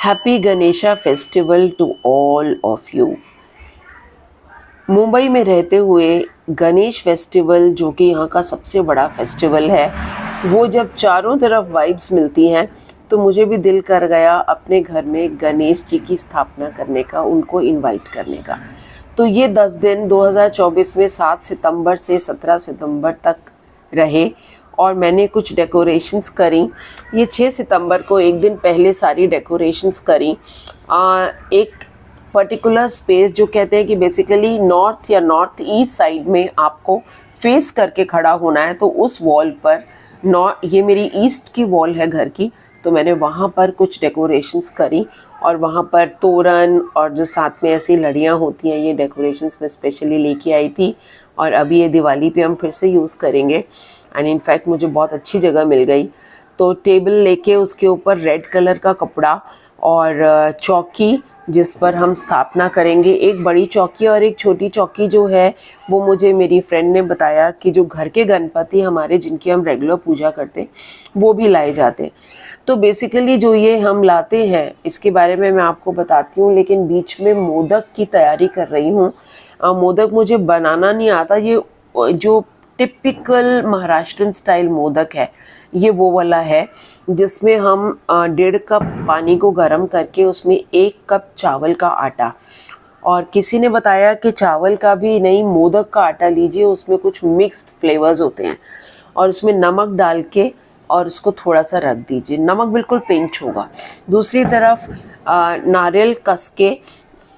Happy Ganesha festival to all of you. Mumbai में रहते हुए गणेश फेस्टिवल, जो कि यहाँ का सबसे बड़ा फेस्टिवल है, वो जब चारों तरफ वाइब्स मिलती हैं तो मुझे भी दिल कर गया अपने घर में गणेश जी की स्थापना करने का, उनको इनवाइट करने का। तो ये 10 दिन 2024 में 7 सितंबर से 17 सितंबर तक रहे और मैंने कुछ डेकोरेशंस करी। ये 6 सितंबर को एक दिन पहले सारी डेकोरेशंस करी। एक पर्टिकुलर स्पेस जो कहते हैं कि बेसिकली नॉर्थ या नॉर्थ ईस्ट साइड में आपको फेस करके खड़ा होना है, तो उस वॉल पर ये मेरी ईस्ट की वॉल है घर की, तो मैंने वहाँ पर कुछ डेकोरेशंस करी और वहाँ पर तोरण और जो साथ में ऐसी लड़ियाँ होती हैं, ये डेकोरेशंस मैं स्पेशली लेके आई थी और अभी ये दिवाली पे हम फिर से यूज़ करेंगे। एंड इनफैक्ट मुझे बहुत अच्छी जगह मिल गई, तो टेबल लेके उसके ऊपर रेड कलर का कपड़ा और चौकी जिस पर हम स्थापना करेंगे। एक बड़ी चौकी और एक छोटी चौकी जो है वो मुझे मेरी फ्रेंड ने बताया कि जो घर के गणपति हमारे, जिनकी हम रेगुलर पूजा करते, वो भी लाए जाते। तो बेसिकली जो ये हम लाते हैं इसके बारे में मैं आपको बताती हूँ, लेकिन बीच में मोदक की तैयारी कर रही हूँ। मोदक मुझे बनाना नहीं आता। ये जो टिपिकल महाराष्ट्रन स्टाइल मोदक है, ये वो वाला है जिसमें हम 1.5 कप पानी को गर्म करके उसमें 1 कप चावल का आटा, और किसी ने बताया कि चावल का भी नहीं, मोदक का आटा लीजिए, उसमें कुछ मिक्स्ड फ्लेवर्स होते हैं, और उसमें नमक डाल के और उसको थोड़ा सा रख दीजिए। नमक बिल्कुल पिंच होगा। दूसरी तरफ नारियल कस के,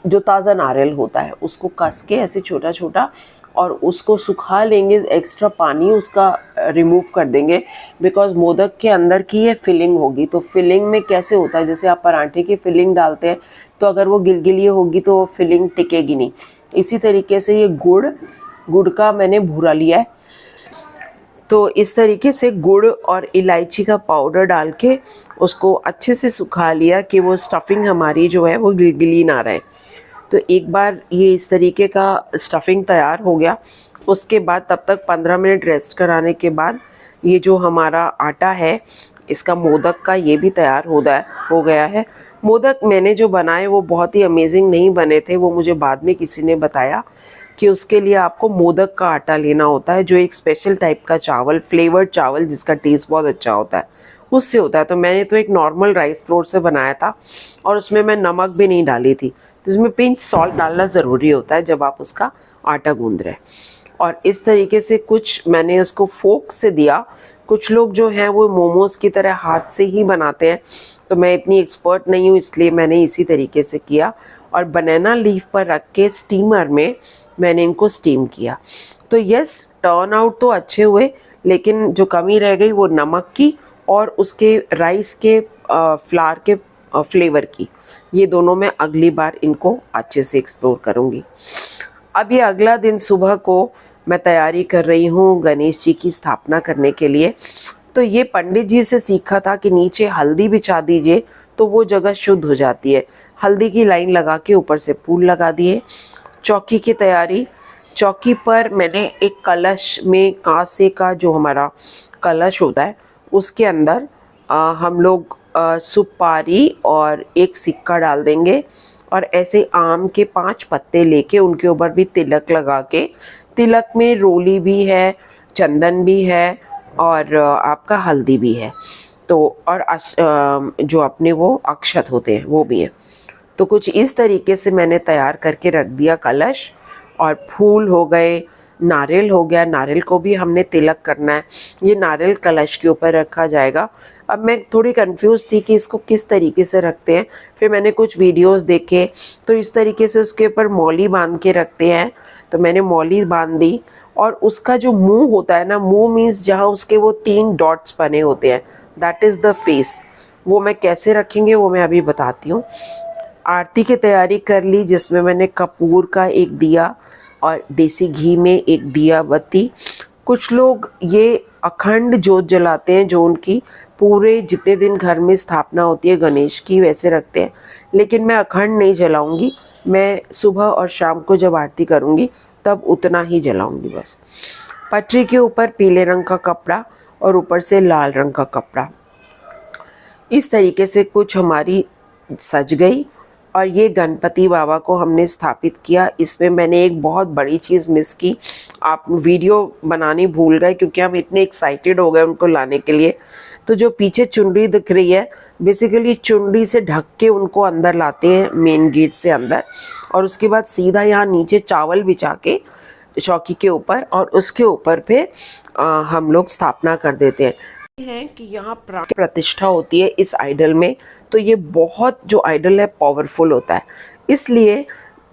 जो ताज़ा नारियल होता है उसको कस के ऐसे छोटा छोटा, और उसको सुखा लेंगे, एक्स्ट्रा पानी उसका रिमूव कर देंगे, बिकॉज मोदक के अंदर की ये फिलिंग होगी। तो फिलिंग में कैसे होता है, जैसे आप पराठे की फिलिंग डालते हैं तो अगर वो गिलगिली होगी तो वो फिलिंग टिकेगी नहीं। इसी तरीके से ये गुड़ का मैंने भूरा लिया है, तो इस तरीके से गुड़ और इलायची का पाउडर डाल के उसको अच्छे से सुखा लिया कि वो स्टफिंग हमारी जो है वो गिलगिली ना रहे। तो एक बार ये इस तरीके का स्टफिंग तैयार हो गया, उसके बाद तब तक 15 मिनट रेस्ट कराने के बाद ये जो हमारा आटा है इसका मोदक का, ये भी तैयार हो गया है। मोदक मैंने जो बनाए वो बहुत ही अमेजिंग नहीं बने थे, वो मुझे बाद में किसी ने बताया कि उसके लिए आपको मोदक का आटा लेना होता है, जो एक स्पेशल टाइप का चावल, फ्लेवर्ड चावल जिसका टेस्ट बहुत अच्छा होता है, उससे होता है। तो मैंने तो एक नॉर्मल राइस फ्लोर से बनाया था और उसमें मैं नमक भी नहीं डाली थी। तो इसमें पिंच सॉल्ट डालना ज़रूरी होता है जब आप उसका आटा गूंद रहे हैं। और इस तरीके से कुछ मैंने उसको फोक से दिया। कुछ लोग जो हैं वो मोमोज़ की तरह हाथ से ही बनाते हैं, तो मैं इतनी एक्सपर्ट नहीं हूँ, इसलिए मैंने इसी तरीके से किया और बनाना लीफ पर रख के स्टीमर में मैंने इनको स्टीम किया। तो यस, टर्न आउट तो अच्छे हुए, लेकिन जो कमी रह गई वो नमक की और उसके राइस के फ्लावर के फ्लेवर की। ये दोनों मैं अगली बार इनको अच्छे से एक्सप्लोर करूँगी। अब ये अगला दिन सुबह को मैं तैयारी कर रही हूँ गणेश जी की स्थापना करने के लिए। तो ये पंडित जी से सीखा था कि नीचे हल्दी बिछा दीजिए तो वो जगह शुद्ध हो जाती है। हल्दी की लाइन लगा के ऊपर से फूल लगा दिए। चौकी की तैयारी, चौकी पर मैंने एक कलश में, कांसे का जो हमारा कलश होता है उसके अंदर हम लोग सुपारी और एक सिक्का डाल देंगे और ऐसे आम के 5 पत्ते लेके उनके ऊपर भी तिलक लगा के, तिलक में रोली भी है, चंदन भी है और आपका हल्दी भी है, तो और जो अपने वो अक्षत होते हैं वो भी है। तो कुछ इस तरीके से मैंने तैयार करके रख दिया कलश, और फूल हो गए, नारियल हो गया, नारियल को भी हमने तिलक करना है। ये नारियल कलश के ऊपर रखा जाएगा। अब मैं थोड़ी कंफ्यूज थी कि इसको किस तरीके से रखते हैं, फिर मैंने कुछ वीडियोस देखे तो इस तरीके से उसके ऊपर मौली बांध के रखते हैं, तो मैंने मौली बांध दी। और उसका जो मुंह होता है ना, मुंह मीन्स जहाँ उसके वो 3 डॉट्स बने होते हैं, दैट इज़ द फेस। वो मैं कैसे रखेंगे वो मैं अभी बताती हूँ। आरती की तैयारी कर ली, जिसमें मैंने कपूर का एक दिया और देसी घी में एक दिया बत्ती। कुछ लोग ये अखंड जोत जलाते हैं, जो उनकी पूरे जितने दिन घर में स्थापना होती है गणेश की वैसे रखते हैं, लेकिन मैं अखंड नहीं जलाऊंगी। मैं सुबह और शाम को जब आरती करूंगी तब उतना ही जलाऊंगी बस। पटरी के ऊपर पीले रंग का कपड़ा और ऊपर से लाल रंग का कपड़ा, इस तरीके से कुछ हमारी सज गई और ये गणपति बाबा को हमने स्थापित किया। इसमें मैंने एक बहुत बड़ी चीज़ मिस की, आप वीडियो बनानी भूल गए क्योंकि हम इतने एक्साइटेड हो गए उनको लाने के लिए। तो जो पीछे चुनरी दिख रही है, बेसिकली चुनरी से ढक के उनको अंदर लाते हैं मेन गेट से अंदर, और उसके बाद सीधा यहाँ नीचे चावल बिछा के चौकी के ऊपर, और उसके ऊपर पे हम लोग स्थापना कर देते हैं कि यहाँ प्राण प्रतिष्ठा होती है इस आइडल में। तो ये बहुत जो आइडल है पावरफुल होता है, इसलिए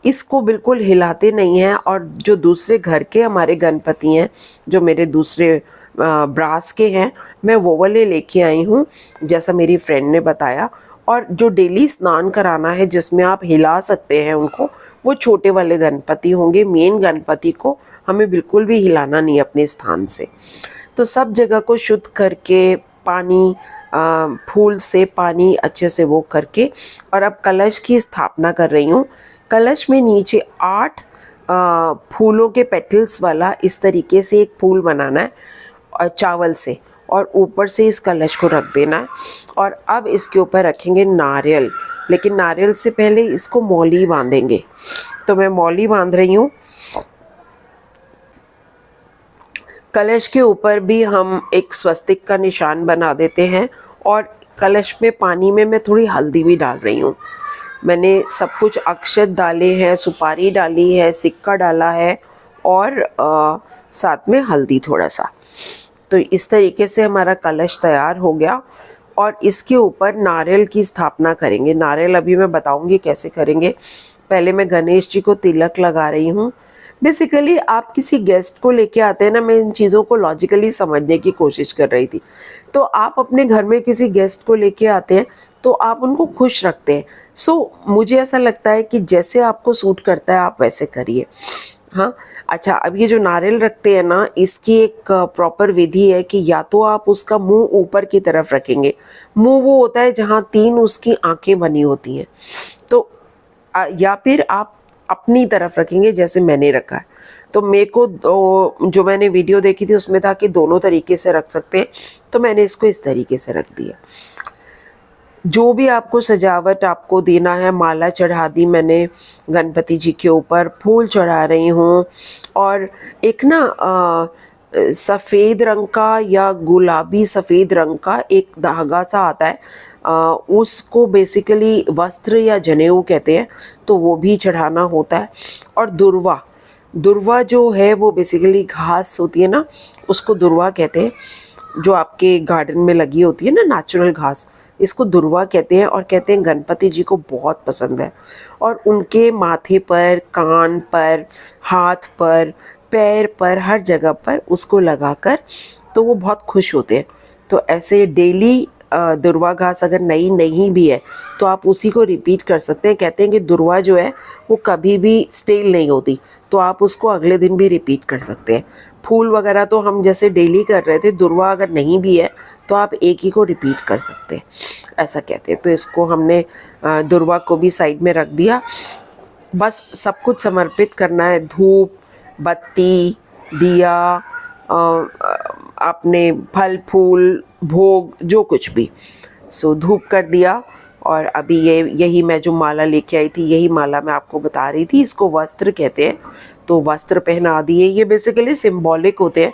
इसको बिल्कुल हिलाते नहीं हैं। और जो दूसरे घर के हमारे गणपति हैं, जो मेरे दूसरे ब्रास के हैं, मैं वो वाले लेके आई हूँ जैसा मेरी फ्रेंड ने बताया। और जो डेली स्नान कराना है जिसमें आप हिला सकते हैं उनको, वो छोटे वाले गणपति होंगे। मेन गणपति को हमें बिल्कुल भी हिलाना नहीं अपने स्थान से। तो सब जगह को शुद्ध करके पानी, फूल से पानी अच्छे से वो करके, और अब कलश की स्थापना कर रही हूँ। कलश में नीचे 8 फूलों के पेटल्स वाला इस तरीके से एक फूल बनाना है चावल से, और ऊपर से इस कलश को रख देना है। और अब इसके ऊपर रखेंगे नारियल, लेकिन नारियल से पहले इसको मौली बांधेंगे। तो मैं मौली बांध रही हूँ। कलश के ऊपर भी हम एक स्वस्तिक का निशान बना देते हैं, और कलश में पानी में मैं थोड़ी हल्दी भी डाल रही हूँ। मैंने सब कुछ अक्षत डाले हैं, सुपारी डाली है, सिक्का डाला है, और साथ में हल्दी थोड़ा सा। तो इस तरीके से हमारा कलश तैयार हो गया, और इसके ऊपर नारियल की स्थापना करेंगे। नारियल अभी मैं बताऊंगी कैसे करेंगे। पहले मैं गणेश जी को तिलक लगा रही हूँ। बेसिकली आप किसी गेस्ट को लेके आते हैं ना, मैं इन चीज़ों को लॉजिकली समझने की कोशिश कर रही थी। तो आप अपने घर में किसी गेस्ट को लेके आते हैं तो आप उनको खुश रखते हैं। मुझे ऐसा लगता है कि जैसे आपको सूट करता है आप वैसे करिए। हाँ, अच्छा, अब ये जो नारियल रखते हैं ना, इसकी एक प्रॉपर विधि है कि या तो आप उसका मुंह ऊपर की तरफ रखेंगे। मुंह वो होता है जहाँ 3 उसकी आंखें बनी होती हैं, तो या फिर आप अपनी तरफ रखेंगे जैसे मैंने रखा है। तो मेरे को जो मैंने वीडियो देखी थी उसमें था कि दोनों तरीके से रख सकते हैं, तो मैंने इसको इस तरीके से रख दिया। जो भी आपको सजावट आपको देना है, माला चढ़ा दी मैंने गणपति जी के ऊपर, फूल चढ़ा रही हूँ। और एक ना सफ़ेद रंग का या गुलाबी सफ़ेद रंग का एक धागा सा आता है, उसको बेसिकली वस्त्र या जनेऊ कहते हैं, तो वो भी चढ़ाना होता है। और दुर्वा जो है वो बेसिकली घास होती है ना, उसको दुर्वा कहते हैं, जो आपके गार्डन में लगी होती है ना नेचुरल घास, इसको दुर्वा कहते हैं। और कहते हैं गणपति जी को बहुत पसंद है, और उनके माथे पर, कान पर, हाथ पर, पैर पर, हर जगह पर उसको लगाकर तो वो बहुत खुश होते हैं। तो ऐसे डेली दुर्वा घास अगर नई नहीं भी है तो आप उसी को रिपीट कर सकते हैं। कहते हैं कि दुर्वा जो है वो कभी भी स्टेल नहीं होती, तो आप उसको अगले दिन भी रिपीट कर सकते हैं। फूल वगैरह तो हम जैसे डेली कर रहे थे, दुर्वा अगर नहीं भी है तो आप एक ही को रिपीट कर सकते हैं, ऐसा कहते हैं। तो इसको हमने दुर्वा को भी साइड में रख दिया। बस सब कुछ समर्पित करना है, धूप, बत्ती, दिया, आपने फल फूल, भोग, जो कुछ भी। धूप कर दिया। और अभी यही मैं जो माला लेके आई थी, यही माला मैं आपको बता रही थी, इसको वस्त्र कहते हैं। तो वस्त्र पहना दिए, ये बेसिकली सिंबॉलिक होते हैं।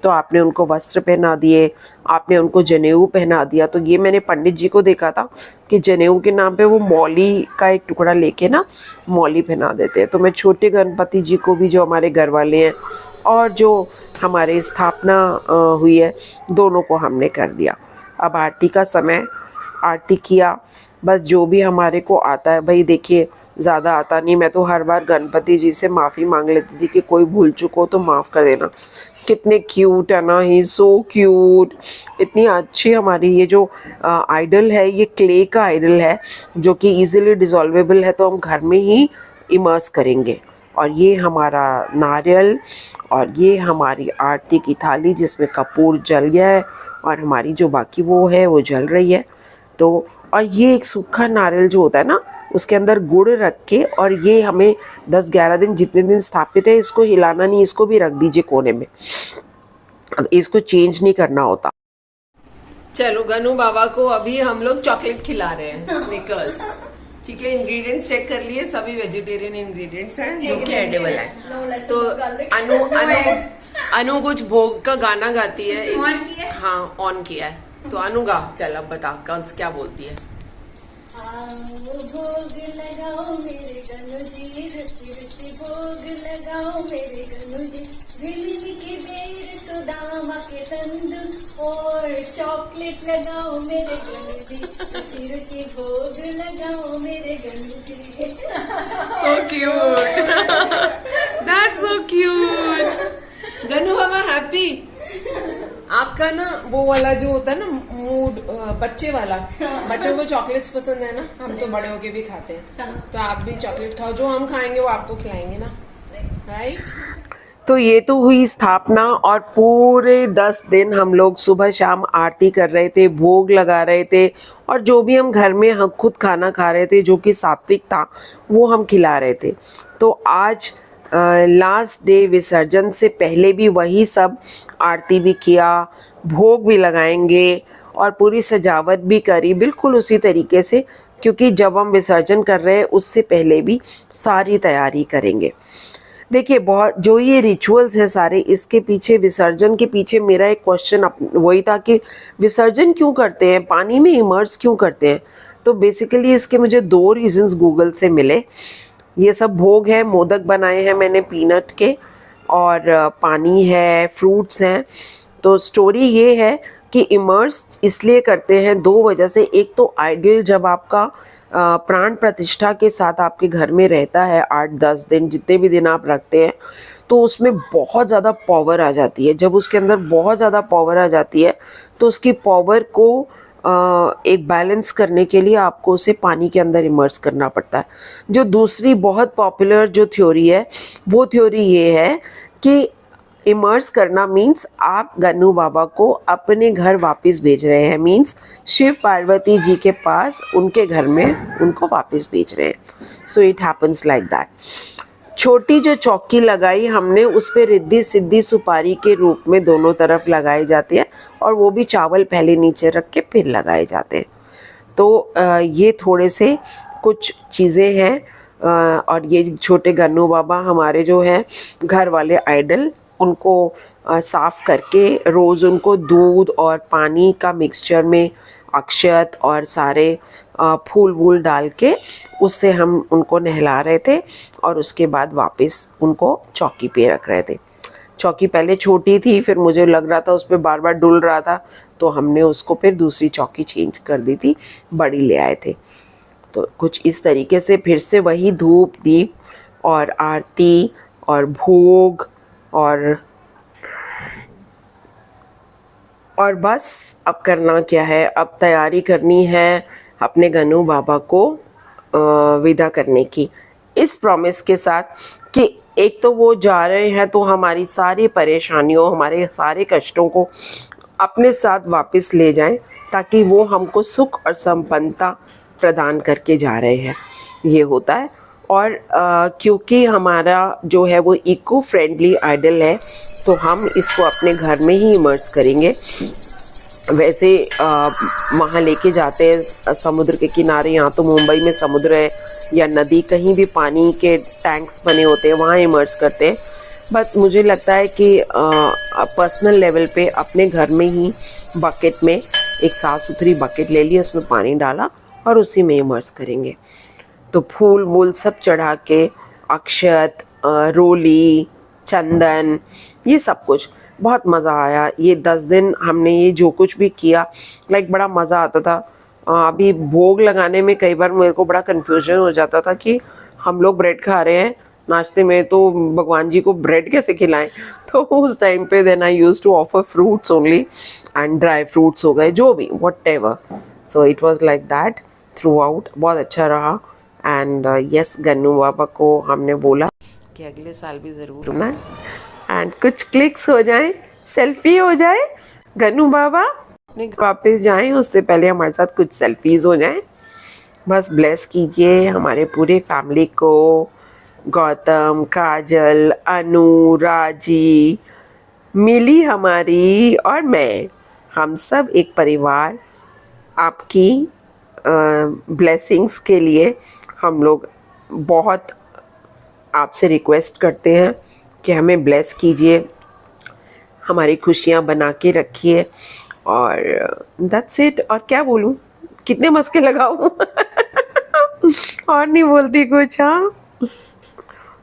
तो आपने उनको वस्त्र पहना दिए, आपने उनको जनेऊ पहना दिया। तो ये मैंने पंडित जी को देखा था कि जनेऊ के नाम पे वो मौली का एक टुकड़ा लेके ना मौली पहना देते हैं। तो मैं छोटे गणपति जी को भी, जो हमारे घर वाले हैं और जो हमारे स्थापना हुई है, दोनों को हमने कर दिया। अब आरती का समय, आरती किया। बस जो भी हमारे को आता है, भाई देखिए ज़्यादा आता नहीं। मैं तो हर बार गणपति जी से माफ़ी मांग लेती थी कि कोई भूल चुको हो तो माफ़ कर देना। कितने क्यूट है ना, ही सो क्यूट। इतनी अच्छी हमारी ये जो आइडल है, ये क्ले का आइडल है जो कि इजीली डिसॉल्वेबल है, तो हम घर में ही इमर्स करेंगे। और ये हमारा नारियल, और ये हमारी आरती की थाली जिसमें कपूर जल गया है, और हमारी जो बाकी वो है वो जल रही है। तो और ये एक सूखा नारियल जो होता है ना, उसके अंदर गुड़ रख के, और ये हमें 10-11 दिन, जितने दिन स्थापित है, इसको हिलाना नहीं, इसको भी रख दीजिए कोने में, इसको चेंज नहीं करना होता। चलो गनु बाबा को अभी हम लोग चॉकलेट खिला रहे हैं, स्निकर्स। ठीक है, इंग्रेडिएंट्स चेक कर लिए, सभी वेजिटेरियन इंग्रेडिएंट्स हैं जो कि एडिबल है। तो अनु अनु अनु कुछ भोग का गाना गाती है। ऑन किया? हाँ, ऑन किया है। तो अनु गा, चल अब बता क्या बोलती है। भोग लगाओ मेरे गनु जी, रुचि रुचि भोग लगाओ मेरे गनु जी, भिलनी के बेर सुदामा के तंदू और चॉकलेट लगाओ मेरे गनु जी, रुचि रुचि भोग लगाओ मेरे Ganu ji. So cute. That's so cute. Ganu बाबा हैप्पी। आपका ना वो वाला जो होता है ना मूड, बच्चे वाला, बच्चों को चॉकलेट्स पसंद है ना, हम तो बड़े होके भी खाते हैं, तो आप भी चॉकलेट खाओ, जो हम खाएंगे वो आपको खिलाएंगे ना, राइट। तो ये तो हुई स्थापना, और पूरे 10 दिन हम लोग सुबह शाम आरती कर रहे थे, भोग लगा रहे थे, और जो भी हम घर में हम खुद खाना खा रहे थे जो कि सात्विक था वो हम खिला रहे थे। तो आज लास्ट डे, विसर्जन से पहले भी वही सब आरती भी किया, भोग भी लगाएंगे और पूरी सजावट भी करी बिल्कुल उसी तरीके से, क्योंकि जब हम विसर्जन कर रहे हैं उससे पहले भी सारी तैयारी करेंगे। देखिए, बहुत जो ये रिचुअल्स हैं सारे, इसके पीछे, विसर्जन के पीछे मेरा एक क्वेश्चन वही था कि विसर्जन क्यों करते हैं, पानी में इमर्स क्यों करते हैं। तो बेसिकली इसके मुझे 2 रीजंस गूगल से मिले। ये सब भोग है, मोदक बनाए हैं मैंने पीनट के, और पानी है, फ्रूट्स हैं। तो स्टोरी ये है कि इमर्स इसलिए करते हैं 2 वजह से। एक तो आइडियल जब आपका प्राण प्रतिष्ठा के साथ आपके घर में रहता है 8-10 दिन, जितने भी दिन आप रखते हैं, तो उसमें बहुत ज़्यादा पावर आ जाती है। जब उसके अंदर बहुत ज़्यादा पावर आ जाती है तो उसकी पावर को एक बैलेंस करने के लिए आपको उसे पानी के अंदर इमर्स करना पड़ता है। जो दूसरी बहुत पॉपुलर जो थ्योरी है, वो थ्योरी ये है कि इमर्स करना मीन्स आप गन्नू बाबा को अपने घर वापस भेज रहे हैं, मीन्स शिव पार्वती जी के पास उनके घर में उनको वापस भेज रहे हैं। So it happens like that. छोटी जो चौकी लगाई हमने, उस पे रिद्धि सिद्धि सुपारी के रूप में दोनों तरफ लगाए जाते हैं, और वो भी चावल पहले नीचे रख के फिर लगाए जाते हैं। तो ये थोड़े से कुछ चीज़ें हैं। और ये छोटे गन्नू बाबा हमारे जो हैं घर वाले आइडल, उनको साफ़ करके रोज़ उनको दूध और पानी का मिक्सचर में अक्षत और सारे फूल वूल डाल के उससे हम उनको नहला रहे थे, और उसके बाद वापस उनको चौकी पे रख रहे थे। चौकी पहले छोटी थी, फिर मुझे लग रहा था उस पर बार बार डुल रहा था, तो हमने उसको फिर दूसरी चौकी चेंज कर दी थी, बड़ी ले आए थे। तो कुछ इस तरीके से फिर से वही धूप दीप और आरती और भोग और बस अब करना क्या है, अब तैयारी करनी है अपने गन्नू बाबा को विदा करने की, इस प्रॉमिस के साथ कि एक तो वो जा रहे हैं तो हमारी सारी परेशानियों, हमारे सारे कष्टों को अपने साथ वापस ले जाएं, ताकि वो हमको सुख और संपन्नता प्रदान करके जा रहे हैं, ये होता है। और क्योंकि हमारा जो है वो इको फ्रेंडली आइडल है, तो हम इसको अपने घर में ही इमर्स करेंगे। वैसे वहाँ लेके जाते हैं समुद्र के किनारे, यहाँ तो मुंबई में समुद्र है या नदी, कहीं भी पानी के टैंक्स बने होते हैं, वहाँ इमर्स करते हैं। बट मुझे लगता है कि पर्सनल लेवल पे अपने घर में ही बकेट में एक साफ़ सुथरी बकेट ले ली, उसमें पानी डाला और उसी में इमर्स करेंगे। तो फूल वूल सब चढ़ा के, अक्षत, रोली, चंदन, ये सब कुछ, बहुत मज़ा आया। ये 10 दिन हमने ये जो कुछ भी किया, लाइक बड़ा मज़ा आता था। अभी भोग लगाने में कई बार मेरे को बड़ा कन्फ्यूजन हो जाता था कि हम लोग ब्रेड खा रहे हैं नाश्ते में, तो भगवान जी को ब्रेड कैसे खिलाएं। तो उस टाइम पे then I used to offer fruits only, and dry fruits हो गए, जो भी, whatever. So it was like that throughout. बहुत अच्छा रहा। एंड यस, गन्नू बाबा को हमने बोला कि अगले साल भी ज़रूर होना है, एंड कुछ क्लिक्स हो जाए, सेल्फी हो जाए, गन्नू बाबा अपने वापस जाएं, उससे पहले हमारे साथ कुछ सेल्फीज़ हो जाएं। बस ब्लेस कीजिए हमारे पूरे फैमिली को, गौतम, काजल, अनु, राजी, मिली हमारी और मैं, हम सब एक परिवार, आपकी ब्लेसिंग्स के लिए हम लोग बहुत आपसे रिक्वेस्ट करते हैं कि हमें ब्लेस कीजिए, हमारी खुशियाँ बना के रखिए, और दैट्स इट। और क्या बोलूँ, कितने मस्के लगाऊँ और नहीं बोलती कुछ। हाँ,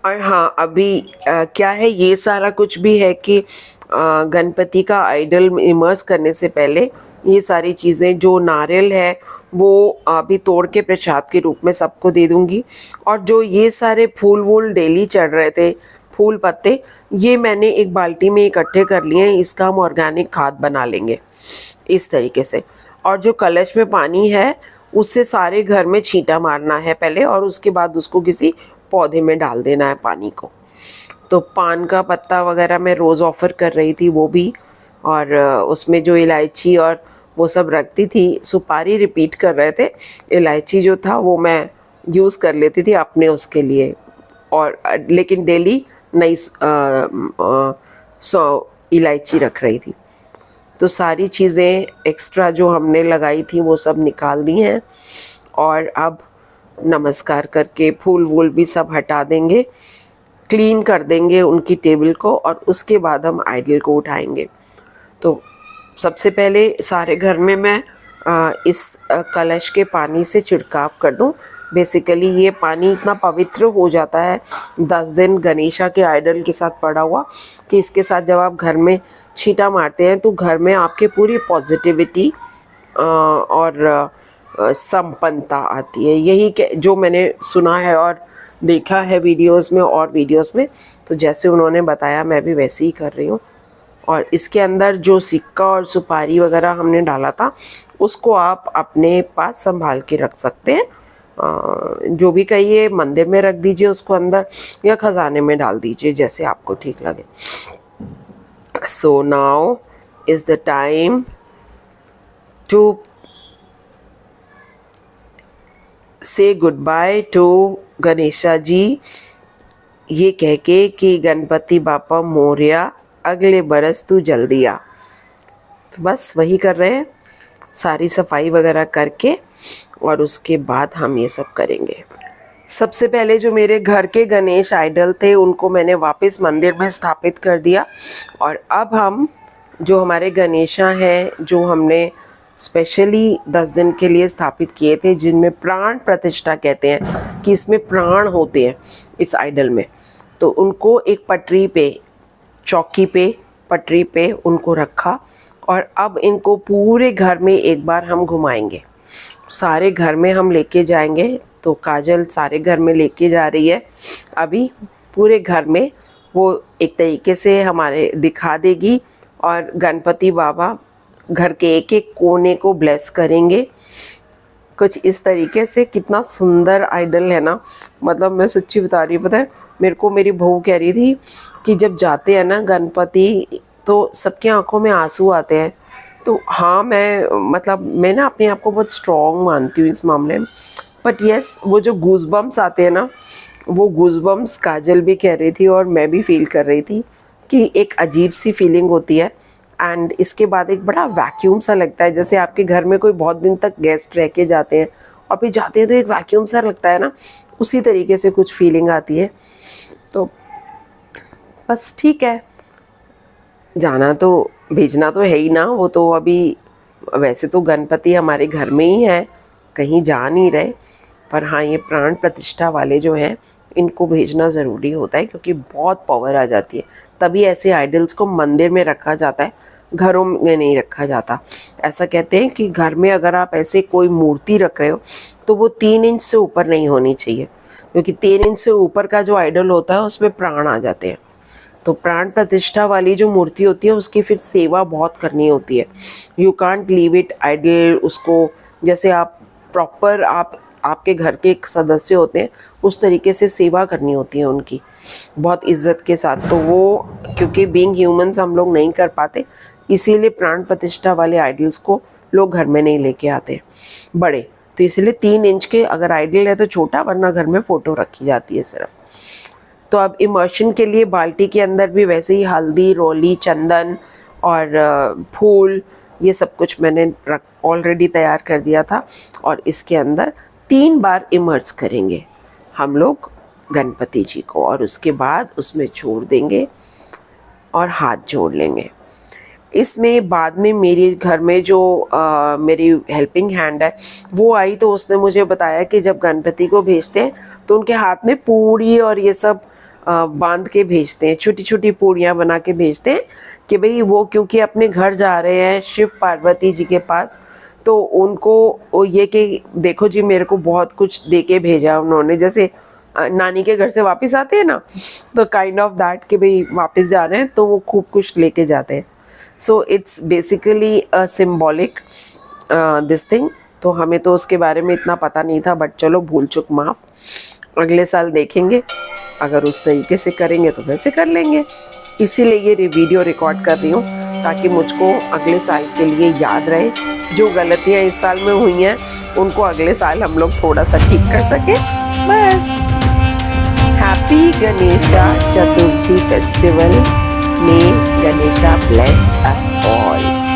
और हाँ, अभी क्या है, ये सारा कुछ भी है कि गणपति का आइडल इमर्स करने से पहले ये सारी चीज़ें, जो नारियल है वो अभी तोड़ के प्रसाद के रूप में सबको दे दूंगी, और जो ये सारे फूल वूल डेली चढ़ रहे थे, फूल पत्ते, ये मैंने एक बाल्टी में इकट्ठे कर लिए हैं, इसका हम ऑर्गेनिक खाद बना लेंगे इस तरीके से। और जो कलश में पानी है उससे सारे घर में छींटा मारना है पहले, और उसके बाद उसको किसी पौधे में डाल देना है पानी को। तो पान का पत्ता वगैरह मैं रोज़ ऑफ़र कर रही थी वो भी, और उसमें जो इलायची और वो सब रखती थी। सुपारी रिपीट कर रहे थे, इलायची जो था वो मैं यूज़ कर लेती थी अपने उसके लिए, और लेकिन डेली नई 100 इलायची रख रही थी। तो सारी चीज़ें एक्स्ट्रा जो हमने लगाई थी वो सब निकाल दी हैं, और अब नमस्कार करके फूल वूल भी सब हटा देंगे, क्लीन कर देंगे उनकी टेबल को, और उसके बाद हम आइडल को उठाएंगे। तो सबसे पहले सारे घर में मैं इस कलश के पानी से छिड़काव कर दूं। बेसिकली ये पानी इतना पवित्र हो जाता है 10 दिन गणेशा के आइडल के साथ पड़ा हुआ, कि इसके साथ जब आप घर में छींटा मारते हैं तो घर में आपके पूरी पॉजिटिविटी और संपन्नता आती है। यही जो मैंने सुना है और देखा है वीडियोस में और वीडियोस में, तो जैसे उन्होंने बताया मैं भी वैसे ही कर रही हूँ। और इसके अंदर जो सिक्का और सुपारी वगैरह हमने डाला था उसको आप अपने पास संभाल के रख सकते हैं। जो भी कहिए, मंदिर में रख दीजिए उसको अंदर, या खजाने में डाल दीजिए, जैसे आपको ठीक लगे। So now is the time to say goodbye to Ganesha ji, ये कह के कि गणपति बापा मोरया, अगले बरस तू जल्दी आ। तो बस वही कर रहे हैं, सारी सफाई वगैरह करके, और उसके बाद हम ये सब करेंगे। सबसे पहले जो मेरे घर के गणेश आइडल थे उनको मैंने वापस मंदिर में स्थापित कर दिया, और अब हम जो हमारे गणेशा हैं, जो हमने स्पेशली 10 दिन के लिए स्थापित किए थे, जिनमें प्राण प्रतिष्ठा कहते हैं कि इसमें प्राण होते हैं इस आइडल में, तो उनको एक पटरी पे, चौकी पे, पटरी पे उनको रखा, और अब इनको पूरे घर में एक बार हम घुमाएंगे। सारे घर में हम लेके जाएंगे। तो काजल सारे घर में लेके जा रही है अभी, पूरे घर में वो एक तरीके से हमारे दिखा देगी, और गणपति बाबा घर के एक एक कोने को ब्लेस करेंगे कुछ इस तरीके से। कितना सुंदर आइडल है ना, मतलब मैं सच्ची बता रही हूँ। पता है, मेरे को मेरी बहू कह रही थी कि जब जाते हैं ना गणपति तो सबकी आंखों में आंसू आते हैं। तो हाँ, मैं ना अपने आप को बहुत स्ट्रॉन्ग मानती हूँ इस मामले में, बट यस, वो जो गूज़बम्स आते हैं ना, वो गूज़बम्स काजल भी कह रही थी और मैं भी फील कर रही थी कि एक अजीब सी फीलिंग होती है। एंड इसके बाद एक बड़ा वैक्यूम सा लगता है, जैसे आपके घर में कोई बहुत दिन तक गेस्ट रह के जाते हैं और फिर जाते हैं तो एक वैक्यूम सा लगता है ना, उसी तरीके से कुछ फीलिंग आती है। तो बस ठीक है, जाना तो, भेजना तो है ही ना। वो तो अभी वैसे तो गणपति हमारे घर में ही है, कहीं जा नहीं रहे, पर हाँ, ये प्राण प्रतिष्ठा वाले जो हैं इनको भेजना ज़रूरी होता है, क्योंकि बहुत पावर आ जाती है। तभी ऐसे आइडल्स को मंदिर में रखा जाता है, घरों में नहीं रखा जाता। ऐसा कहते हैं कि घर में अगर आप ऐसे कोई मूर्ति रख रहे हो तो वो 3 इंच से ऊपर नहीं होनी चाहिए, क्योंकि 3 इंच से ऊपर का जो आइडल होता है उसमें प्राण आ जाते हैं। तो प्राण प्रतिष्ठा वाली जो मूर्ति होती है उसकी फिर सेवा बहुत करनी होती है। You can't leave it idle, उसको जैसे आप प्रॉपर आपके घर के एक सदस्य होते हैं उस तरीके से सेवा करनी होती है उनकी, बहुत इज्जत के साथ। तो वो क्योंकि बीइंग ह्यूमंस हम लोग नहीं कर पाते, इसीलिए प्राण प्रतिष्ठा वाले आइडल्स को लोग घर में नहीं लेके आते बड़े। तो इसलिए 3 इंच के अगर आइडल है तो छोटा, वरना घर में फ़ोटो रखी जाती है सिर्फ। तो अब इमर्शन के लिए बाल्टी के अंदर भी वैसे ही हल्दी, रोली, चंदन और फूल ये सब कुछ मैंने ऑलरेडी तैयार कर दिया था। और इसके अंदर 3 बार इमर्ज करेंगे हम लोग गणपति जी को, और उसके बाद उसमें छोड़ देंगे और हाथ जोड़ लेंगे। इसमें बाद में मेरे घर में जो मेरी हेल्पिंग हैंड है वो आई, तो उसने मुझे बताया कि जब गणपति को भेजते हैं तो उनके हाथ में पूड़ी और ये सब बांध के भेजते हैं, छोटी छोटी पूड़ियाँ बना के भेजते हैं कि भाई वो क्योंकि अपने घर जा रहे हैं शिव पार्वती जी के पास, तो उनको ये कि देखो जी मेरे को बहुत कुछ दे के भेजा उन्होंने, जैसे नानी के घर से वापस आते हैं ना, तो काइंड ऑफ दैट कि भाई वापस जा रहे हैं तो वो खूब कुछ लेके जाते हैं। So it's basically a symbolic this thing. तो हमें तो उसके बारे में इतना पता नहीं था, बट चलो भूल चुक माफ़, अगले साल देखेंगे, अगर उस तरीके से करेंगे तो वैसे कर लेंगे। इसीलिए ये वीडियो रिकॉर्ड कर रही हूँ ताकि मुझको अगले साल के लिए याद रहे, जो गलतियाँ इस साल में हुई हैं उनको अगले साल हम लोग थोड़ा सा ठीक कर सकें, बस। हैप्पी गणेशा चतुर्थी festival. May Ganesha bless us all.